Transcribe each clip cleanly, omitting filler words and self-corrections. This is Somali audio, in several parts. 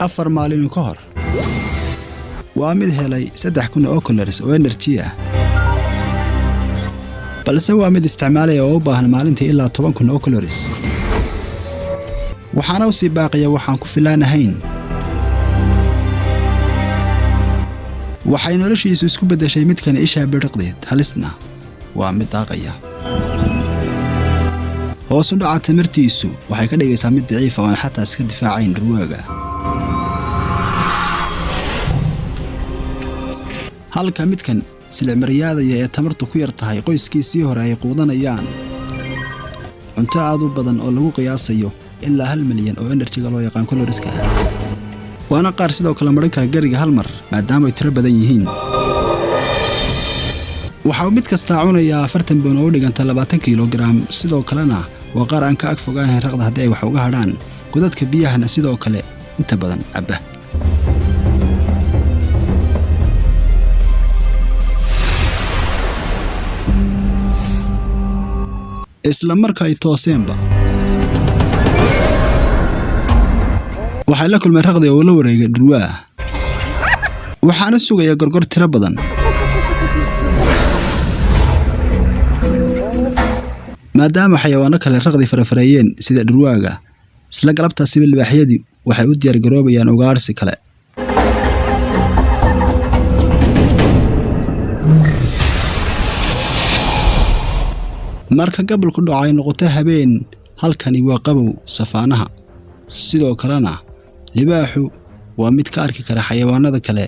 4 maalin ka hor waa mid helay 3,000 oo calories oo energy ah balse waa mid isticmaalaya oo u baahan maalintii ilaa 10,000 oo calories waxaana u sii baaqiya waxaan ku filaanahayn waxay noloshiisu isku bedeshay midkan isha biriqdeed halisna waa mid daaqaya hoos u dhaca tamartiisu waxay ka dhigaysaa mid daciif ah oo xataa iska difaacayn ruwaaga halka midkan silcmaryaadaya ee tamartu ku yar tahay qoyskiisii hore ay quudanayaan cunto aad u badan oo lagu qiyaasayo ilaa 1 milyan oo energy loo yaqaan calorieska waana qaar sidoo kale marin kara gariga hal mar maadaama ay tiro badan yihiin waxa mid kasta cunayaa 40 bun oo dhiganta 20 kilogram sidoo kalena waa qaar aan ka ag fogaanahay raqda haddii ay wax uga hadhaan godadka biyahana sidoo kale inta badan cabba isla marka ay tooseenba waxay la kulmeen raqdi oo la wareegay dhurwaa waxaana sugaya gorgor tiro badan maadaama xayawaano kale raqdi farafareeyeen sida dhurwaaga isla galabtaasi libaaxyadii waxay u diyaar garoobayaan ugaarsi kale marka gabalku dhacay noqotay habeen halkani waa qabow safaanaha sidoo kalena libaaxu waa mid ka arki kara xayawaanada kale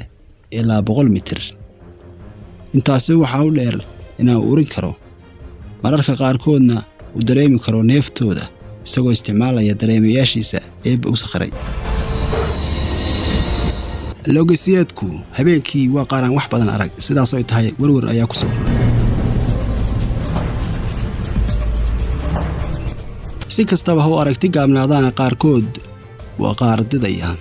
ilaa 100 mitir intaasi waxa uu dheer inuu urin karo mararka qaarkoodna uu dareemi karo neeftooda isagoo isticmaalaya dareemayaashiisa ee u sakharay logisiyeedku habeenkii waa qaran wax badan arag sidaas oo tahay warwar ayaa ku soo si kastaba ha u aragti gaabnaadaan qaarkood waa qaar didayaan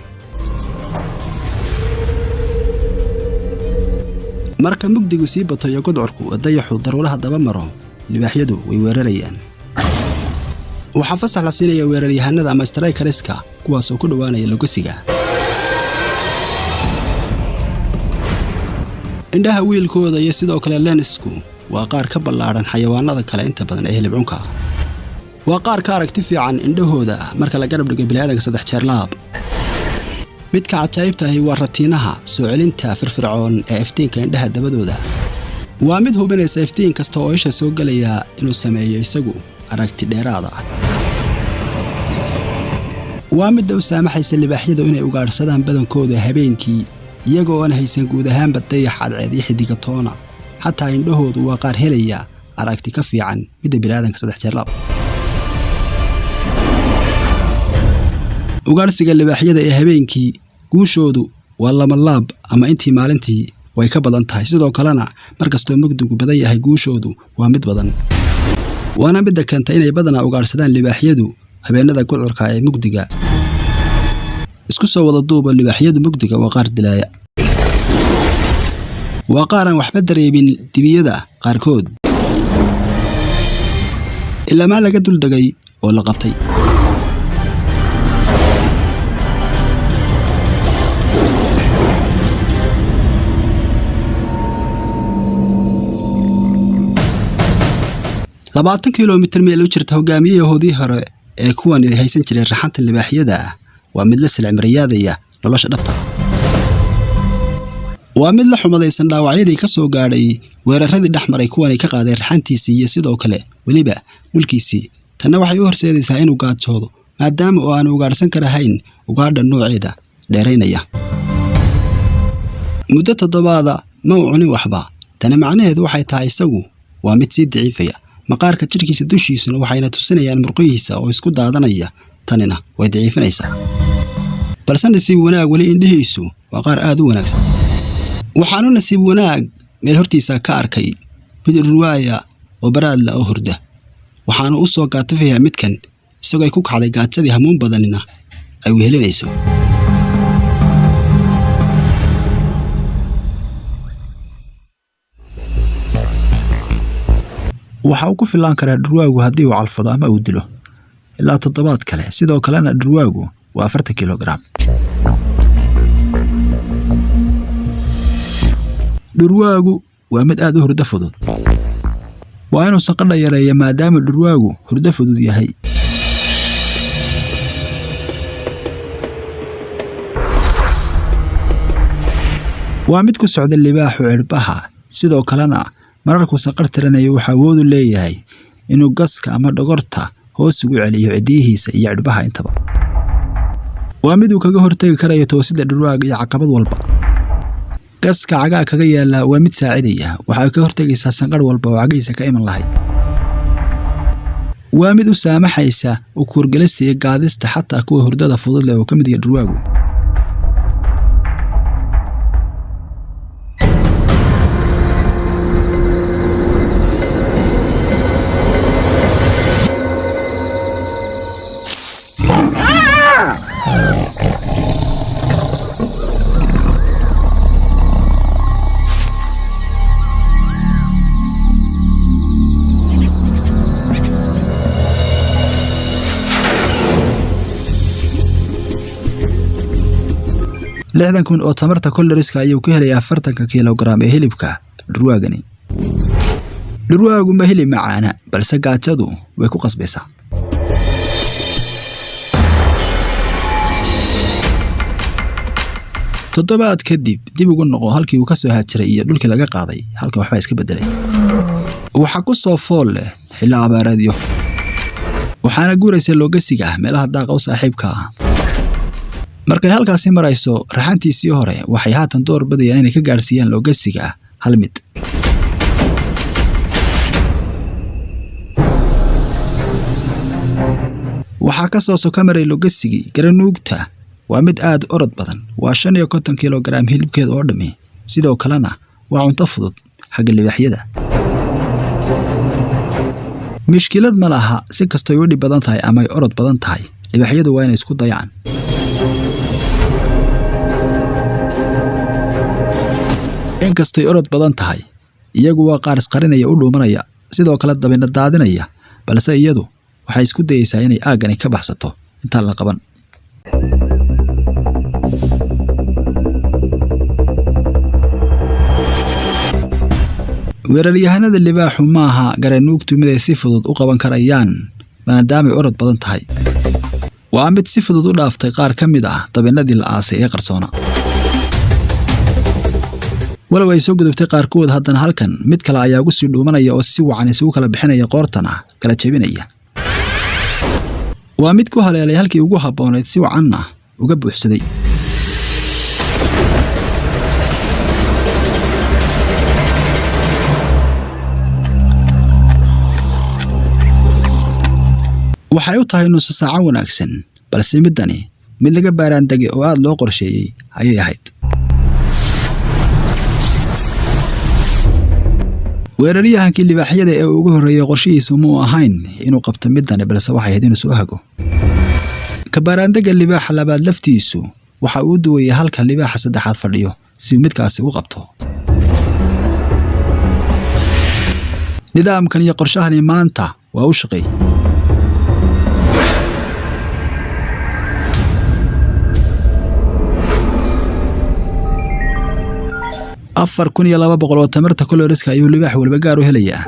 marka mugdigu sii bato iyo godcorku dayaxu daruuraha daba maro libaaxyadu way weerarayaan waxa fasax la siinaya weeraryahanada ama strikeriska kuwaas oo ku dhawaanaya logosiga indhaha wiilkooda iyo sidoo kale lensku waa qaar ka ballaaran xayawaanada kale inta badan ee hilibcunka waa qaar ka aragti fiican indhahooda marka la garab dhigo bini'aadanka 3 jeer laab midka cajaa'ibta ahi waa ratiinaha soo celinta firfircoon ee iftiinka indhaha dabadooda waa mid hubinaysa iftiin kasta oo isha soo galaya inuu sameeyo isagu aragti dheeraad ah waa mid u saamaxaysa libaaxyada inay ugaarsadaan badankooda habeenkii iyagoo aan haysan guud ahaanba dayax cadceed iyo xidiga toona xataa indhahoodu waa qaar helaya aragti ka fiican midda bini'aadanka 3 jeer laab ugaarsiga libaaxyada ee habeenkii guushoodu waa lama laab ama intii maalintii way ka badan tahay sidoo kalena markastoo mugdigu badan yahay guushoodu waa mid badan waana mid keenta inay badanaa ugaarsadaan libaaxyadu habeenada gudcurka ee mugdiga isku soo wada duuba libaaxyadu mugdiga waa qaar dilaaya waa qaar aan waxba dareemin dibiyada qaarkood ilaa ma laga dul dagay oo la qabtay labaatan kiiloomitir meel u jirta hogaamiyahoodii hore ee kuwan haysan jiray raxanta libaaxyada waa mid la silcmaryaadaya nolosha dhabta waa mid la xumadaysan dhaawacyadii ka soo gaadhay weeraradii dhaxmaray kuwan ka qaaday raxantiisii iyo sidoo kale waliba dhulkiisii tanna waxay u horseedaysaa inuu gaajoodo maadaama oo aan ugaarsan karahayn ugaadha nooceeda dheeraynaya muddo 7 ma uu cunin waxba tani macnaheedu waxay tahay isagu waa mid sii daciifaya maqaarka jirkiisa dushiisuna waxayna tusinayaan murqihiisa oo isku daadanaya tanina way daciifinaysaa balse nasiib wanaag wali indhihiisu waa qaar aad u wanaagsan waxaanu nasiib wanaag meel hortiisa ka arkay mid ruwaaya oo baraadla oo hurda waxaanu u soo gaatafayaa midkan isagoo ay ku kacday gaajadii hamuun badanina ay wehelinayso waxa uu ku filaan karaa dhurwaagu haddii uu calfado ama uu dilo ilaa 7 kale sidoo kalena dhurwaagu waa 40 kilogram dhurwaagu waa mid aad u hurdo fudud. waa inuu sanqadha yareeyo maadaama dhurwaagu hurdo fudud yahay. waa mid ku socda libaaxu cirbaha, sidoo kalena mararkuu sanqadh tiranayo waxa awood u leeyahay inuu gaska ama dhogorta hoos ugu celiyo cidiyihiisa iyo cirbaha intaba. waa mid uu kaga hortagi karayo toosidda dhurwaaga iyo caqabad walba. gaska cagaa kaga yaala waa mid saacidaya, waxay ka hortagaysaa sanqadh walba oo cagihiisa ka iman lahayd. waa mid u saamaxaysa u kuurgelista iyo gaadista xataa kuwa hurdada fudud leh oo ka mid yahay dhurwaagu. lixdan kun oo tamarta koloriska ayuu ka helay 40 kilogram ee hilibka dhurwaagani. dhurwaagu ma heli macaana, balse gaajadu way ku qasbaysaa. toddobaad kadib dib ugu noqo halkii uu ka soo haajiray iyo dhulkii laga qaaday, halka waxba iska bedelay. waxa ku soo fool leh xilli abaareedyo, waxaana guuraysa loogasiga meelaha daaqa u saaxiibka ah. markay halkaasi marayso raxantiisii hore waxay haatan door badayaan inay ka gaarsiiyaan loogasiga hal mid. waxaa ka soo sokamaray loogasigii garanuugta, waa mid aad orod badan, waa 55 kilogram hilibkeed oo dhami, sidoo kalena waa cunto fudud xagga libaaxyada. mishkilad ma laha si kastoo ay badan tahay ama ay orod badan tahay, libaaxyadu waa inay isku dayaan. inkastay orod badan tahay, iyagu waa qaar isqarinaya u dhuumanaya, sidoo kale dabina daadinaya, balse iyadu waxay isku dayaysaa inay aagani ka baxsato intaan la qaban. weeraryahanada libaaxu maaha garanuugtu mid ay si fudud u qaban karayaan maadaama ay orod badan tahay. waa mid si fudud u dhaaftay qaar ka mid ah dabinadii la aasay ee qarsoona. walow ay soo gudubtay qaarkood, haddana halkan mid kale ayaa ugu sii dhuumanaya oo si wacan isugu kala bixinaya qoortana kala jebinaya. waa mid ku haleelay halkii ugu habboonayd si wacanna uga buuxsaday. waxay u tahay nus saaco wanaagsan, balse midani mid laga baaraan degay oo aad loo qorsheeyay ayay ahayd. weeraryahankii libaaxyada ee ugu horreeyay qorshihiisu muu ahayn inuu qabto midani, balse waxay ahayd inuu soo hago. ka baaraandega libaaxa labaad laftiisu waxa uu duwayay halka libaaxa saddexaad fadhiyo si uu midkaasi u qabto. nidaamkan iyo qorshahani maanta waa u shaqeeyay. 4200 oo tamarta koloriska ayuu libaax walba gaar u helayaa.